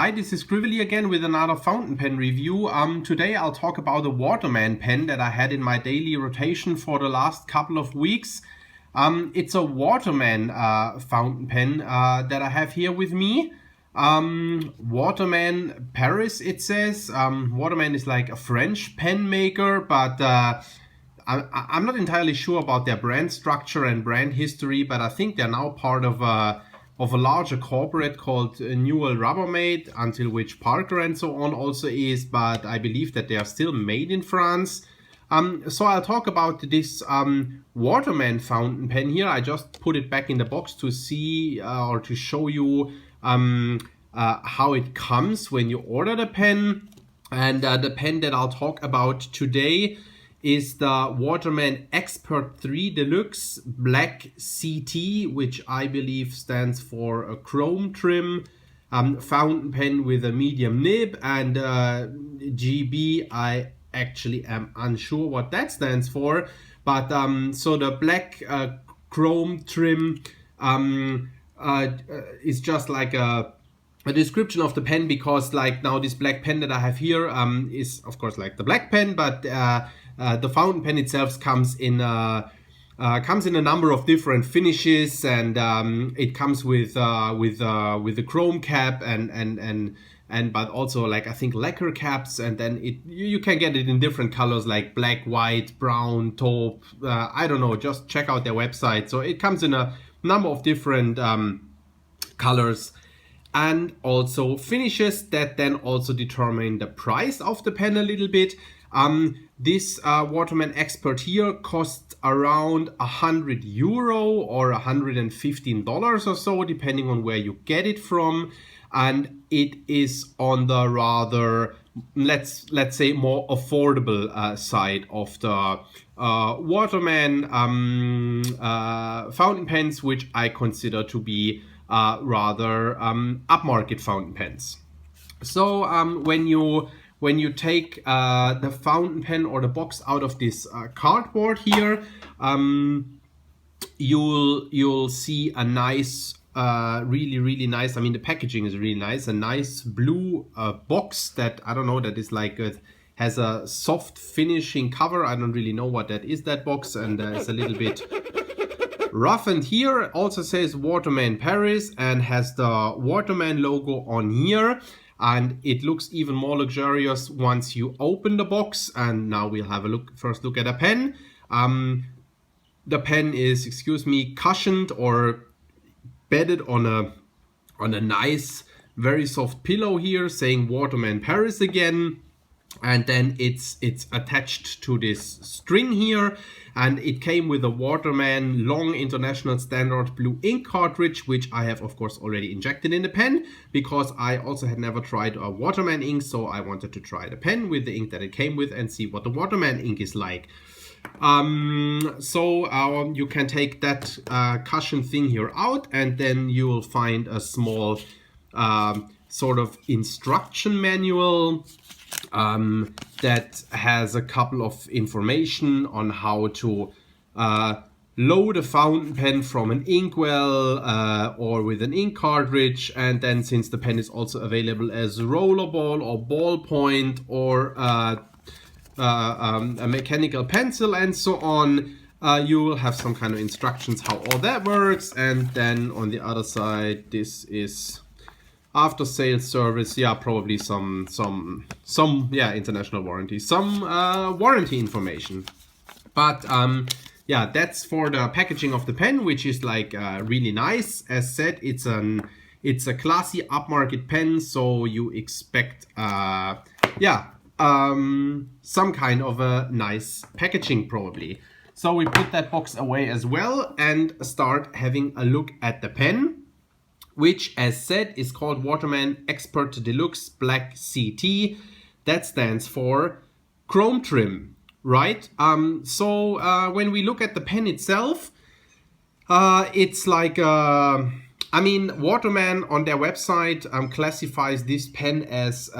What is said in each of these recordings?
Hi, this is Scribbly again with another fountain pen review. Today I'll talk about a Waterman pen that I had in my daily rotation for the last couple of weeks. It's a Waterman fountain pen that I have here with me. Waterman Paris, it says. Waterman is like a French pen maker, but I'm not entirely sure about their brand structure and brand history, but I think they're now part of a larger corporate called Newell Rubbermaid, until which Parker and so on also is, but I believe that they are still made in France. So I'll talk about this Waterman fountain pen here. I just put it back in the box to see or to show you how it comes when you order the pen. And the pen that I'll talk about today is the Waterman Expert 3 Deluxe Black CT, which I believe stands for a chrome trim fountain pen with a medium nib, and GB, I actually am unsure what that stands for, but so the black chrome trim is just like a description of the pen, because like now this black pen that I have here is of course like the black pen, but the fountain pen itself comes in a number of different finishes, and it comes with a chrome cap and but also like I think lacquer caps, and then you can get it in different colors like black, white, brown, taupe. I don't know. Just check out their website. So it comes in a number of different colors and also finishes that then also determine the price of the pen a little bit. This Waterman Expert here costs around €100 or $115 or so, depending on where you get it from, and it is on the rather, let's say, more affordable side of the Waterman fountain pens, which I consider to be rather upmarket fountain pens. So when you take the fountain pen or the box out of this cardboard here, you'll see a nice, really nice. I mean, the packaging is really nice. A nice blue box that I don't know, that is like has a soft finishing cover. I don't really know what that is, that box, and it's a little bit roughened here. It also says Waterman Paris and has the Waterman logo on here. And it looks even more luxurious once you open the box. And now we'll have a first look at a pen. The pen is, cushioned or bedded on a nice, very soft pillow here, saying Waterman Paris again. And then it's attached to this string here, and it came with a Waterman long international standard blue ink cartridge, which I have of course already injected in the pen, because I also had never tried a Waterman ink, so I wanted to try the pen with the ink that it came with and see what the Waterman ink is like. So you can take that cushion thing here out, and then you will find a small sort of instruction manual that has a couple of information on how to load a fountain pen from an inkwell or with an ink cartridge, and then since the pen is also available as rollerball or ballpoint or a mechanical pencil and so on, you will have some kind of instructions how all that works. And then on the other side, this is after sales service, probably some international warranty, some warranty information. But that's for the packaging of the pen, which is like really nice. As said, it's a classy upmarket pen, so you expect some kind of a nice packaging probably. So we put that box away as well and start having a look at the pen, which, as said, is called Waterman Expert Deluxe Black CT. That stands for chrome trim, right? So when we look at the pen itself, it's like, Waterman on their website classifies this pen as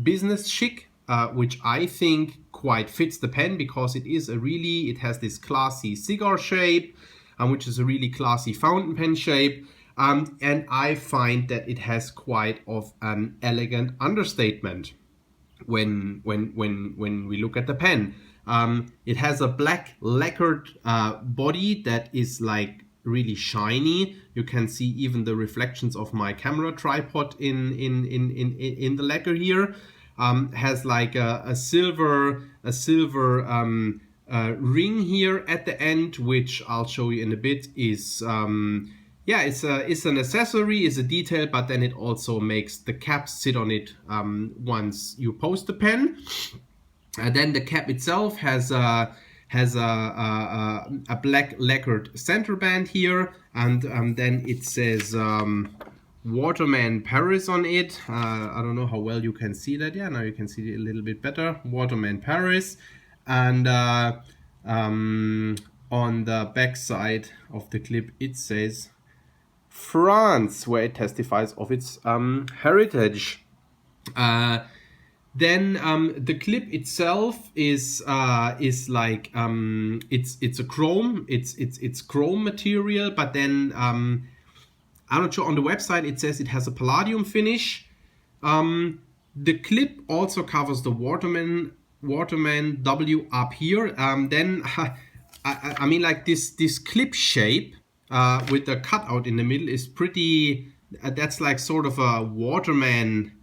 business chic, which I think quite fits the pen, because it has this classy cigar shape, which is a really classy fountain pen shape. And I find that it has quite of an elegant understatement when we look at the pen. It has a black lacquered body that is like really shiny. You can see even the reflections of my camera tripod in the lacquer here. Has like a silver ring here at the end, which I'll show you in a bit. Is yeah, it's an accessory, it's a detail, but then it also makes the cap sit on it once you post the pen. And then the cap itself has a black lacquered center band here, and then it says Waterman Paris on it. I don't know how well you can see that. Yeah, now you can see it a little bit better. Waterman Paris, and on the back side of the clip it says France, where it testifies of its heritage. Then the clip itself is like it's a chrome, it's chrome material, but then I'm not sure, on the website it says it has a palladium finish. The clip also covers the Waterman W up here. Then I mean, like this clip shape with the cutout in the middle is pretty. That's like sort of a Waterman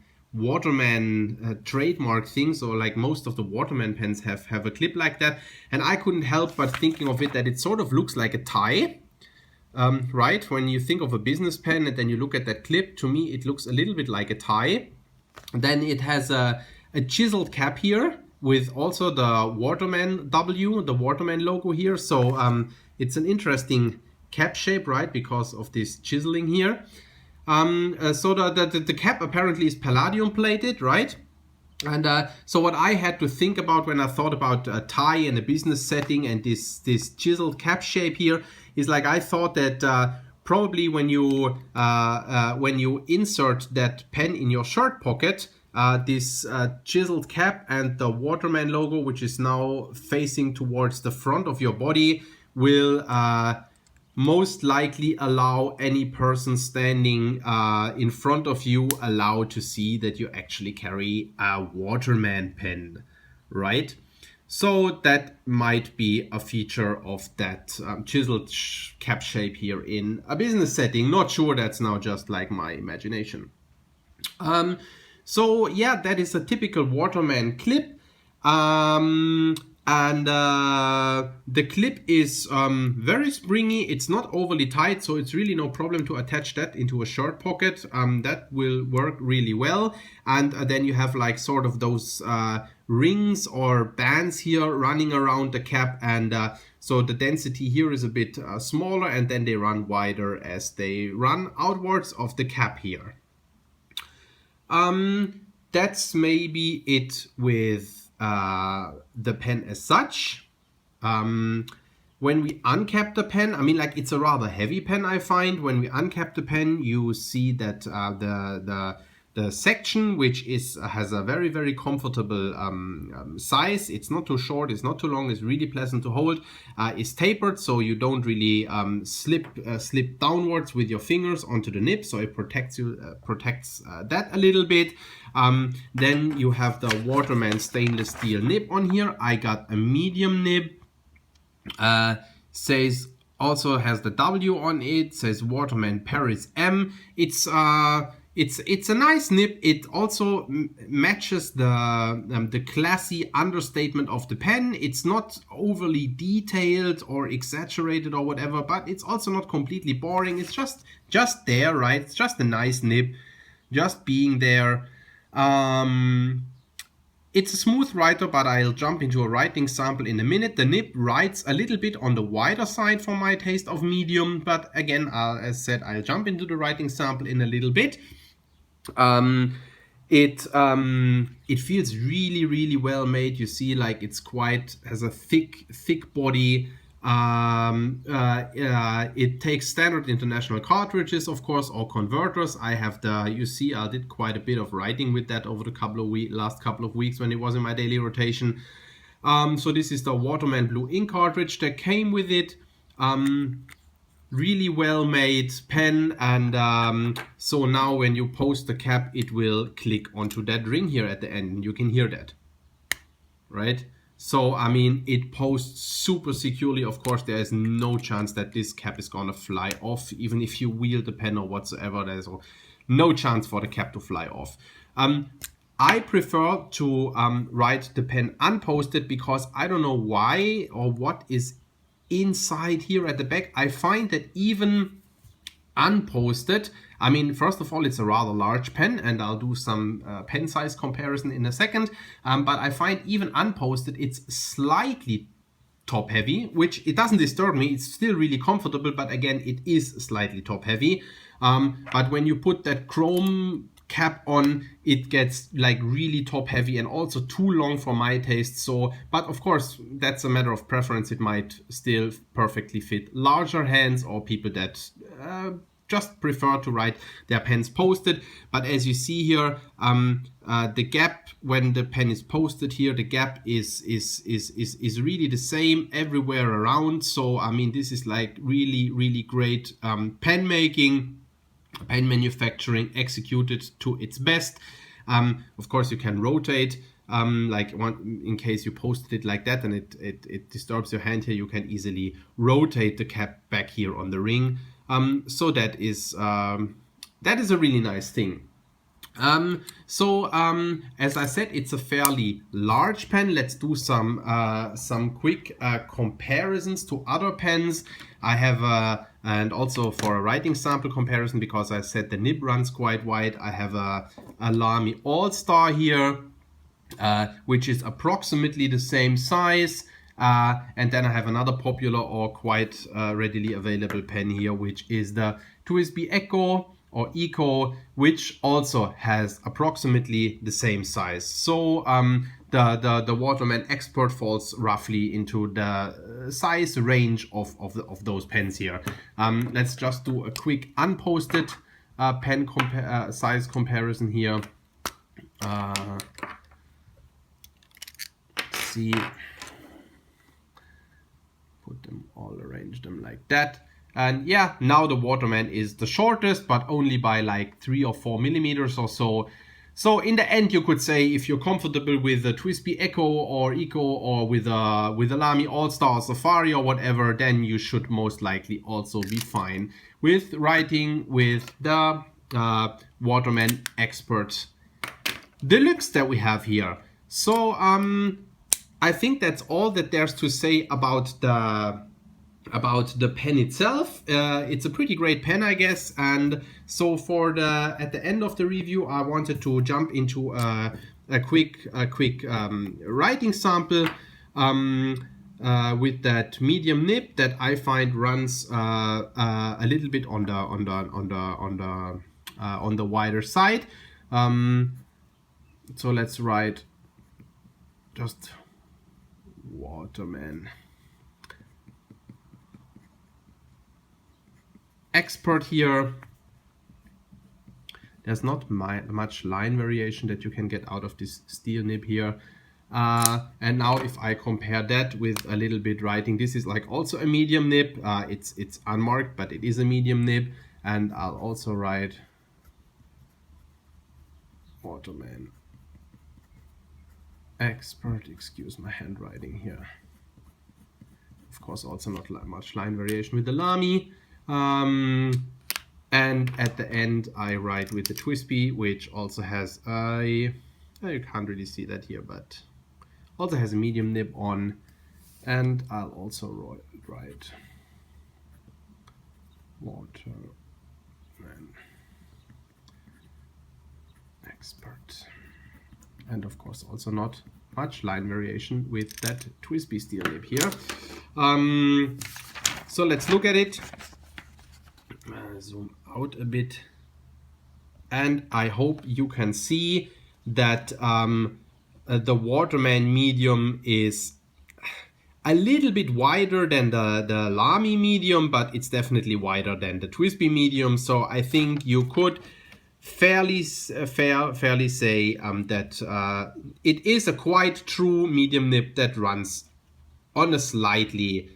trademark thing. So like most of the Waterman pens have a clip like that, and I couldn't help but thinking of it that it sort of looks like a tie. Right, when you think of a business pen and then you look at that clip, to me it looks a little bit like a tie. Then it has a chiseled cap here with also the Waterman W, the Waterman logo here. So it's an interesting cap shape, right, because of this chiseling here. So the cap apparently is palladium plated, right? And so what I had to think about when I thought about a tie in a business setting and this chiseled cap shape here is like, I thought that probably when you insert that pen in your shirt pocket, this chiseled cap and the Waterman logo, which is now facing towards the front of your body, will most likely allow any person standing in front of you allowed to see that you actually carry a Waterman pen, right? So that might be a feature of that chiseled cap shape here in a business setting. Not sure, that's now just like my imagination. So yeah, that is a typical Waterman clip. And the clip is very springy. It's not overly tight, so it's really no problem to attach that into a shirt pocket. That will work really well. And then you have like sort of those rings or bands here running around the cap, and so the density here is a bit smaller, and then they run wider as they run outwards of the cap here. That's maybe it with the pen as such. When we uncap the pen, I mean, like, it's a rather heavy pen, I find. When we uncap the pen, you see that the section, which has a very, very comfortable size. It's not too short, it's not too long, it's really pleasant to hold. Is tapered, so you don't really slip downwards with your fingers onto the nib, so it protects that a little bit. Then you have the Waterman stainless steel nib on here. I got a medium nib. Also has the W on it, says Waterman Paris M. It's a nice nib. It also matches the classy understatement of the pen. It's not overly detailed or exaggerated or whatever, but it's also not completely boring. It's just there, right? It's just a nice nib, just being there. It's a smooth writer, but I'll jump into a writing sample in a minute. The nib writes a little bit on the wider side for my taste of medium, but again, as said, I'll jump into the writing sample in a little bit. It feels really, really well made. You see, like, has a thick body. It takes standard international cartridges, of course, or converters. You see, I did quite a bit of writing with that over the last couple of weeks when it was in my daily rotation. So this is the Waterman Blue ink cartridge that came with it. really well made pen, and so now when you post the cap, it will click onto that ring here at the end, and you can hear that, right? So I mean, it posts super securely. Of course, there is no chance that this cap is gonna fly off, even if you wheel the pen or whatsoever. There's no chance for the cap to fly off. I prefer to write the pen unposted because I don't know why or what is inside here at the back. I find that even unposted, I mean, first of all, it's a rather large pen, and I'll do some pen size comparison in a second, but I find even unposted, it's slightly top heavy, which it doesn't disturb me. It's still really comfortable, but again, it is slightly top heavy. But when you put that chrome cap on, it gets like really top heavy and also too long for my taste. So, but of course, that's a matter of preference. It might still perfectly fit larger hands or people that just prefer to write their pens posted. But as you see here, the gap when the pen is posted here, the gap is really the same everywhere around. So I mean, this is like really great pen making, pen manufacturing executed to its best. Of course, you can rotate, in case you posted it like that and it disturbs your hand here, you can easily rotate the cap back here on the ring. So that is a really nice thing. As I said, it's a fairly large pen. Let's do some quick comparisons to other pens. I have and also for a writing sample comparison, because I said the nib runs quite wide, I have a Lamy All-Star here, which is approximately the same size. And then I have another popular or quite readily available pen here, which is the TWSBI Echo or Eco, which also has approximately the same size. So the Waterman Expert falls roughly into the size range of those pens here. Let's just do a quick unposted pen size comparison here. Let's see. Put them all, arrange them like that. And yeah, now the Waterman is the shortest, but only by like 3 or 4 millimeters or so. So in the end, you could say if you're comfortable with the TWSBI Echo or Eco or with a Lamy All-Star Safari or whatever, then you should most likely also be fine with writing with the Waterman Expert Deluxe that we have here. So I think that's all that there's to say about the pen itself. It's a pretty great pen, I guess. And so at the end of the review, I wanted to jump into a quick writing sample with that medium nib that I find runs a little bit on the wider side. So let's write just Waterman Expert here. There's not much line variation that you can get out of this steel nib here. And now if I compare that with a little bit writing, this is like also a medium nib. It's unmarked, but it is a medium nib. And I'll also write Waterman Expert. Excuse my handwriting here. Of course, also not much line variation with the Lamy. And at the end, I write with the TWSBI, which also has you can't really see that here, but also has a medium nib on. And I'll also write Waterman Expert. And of course, also not much line variation with that TWSBI steel nib here. So let's look at it. Zoom out a bit, and I hope you can see that the Waterman medium is a little bit wider than the Lamy medium, but it's definitely wider than the TWSBI medium. So I think you could fairly say that it is a quite true medium nib that runs on a slightly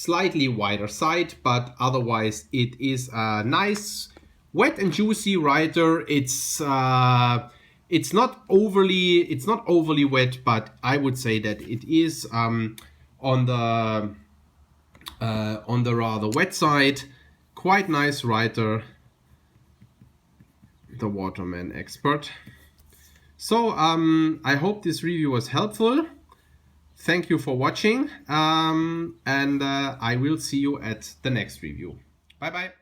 slightly wider side, but otherwise it is a nice wet and juicy writer. It's not overly wet, but I would say that it is on the rather wet side. Quite nice writer, the Waterman Expert. So I hope this review was helpful. Thank you for watching, and I will see you at the next review. Bye bye.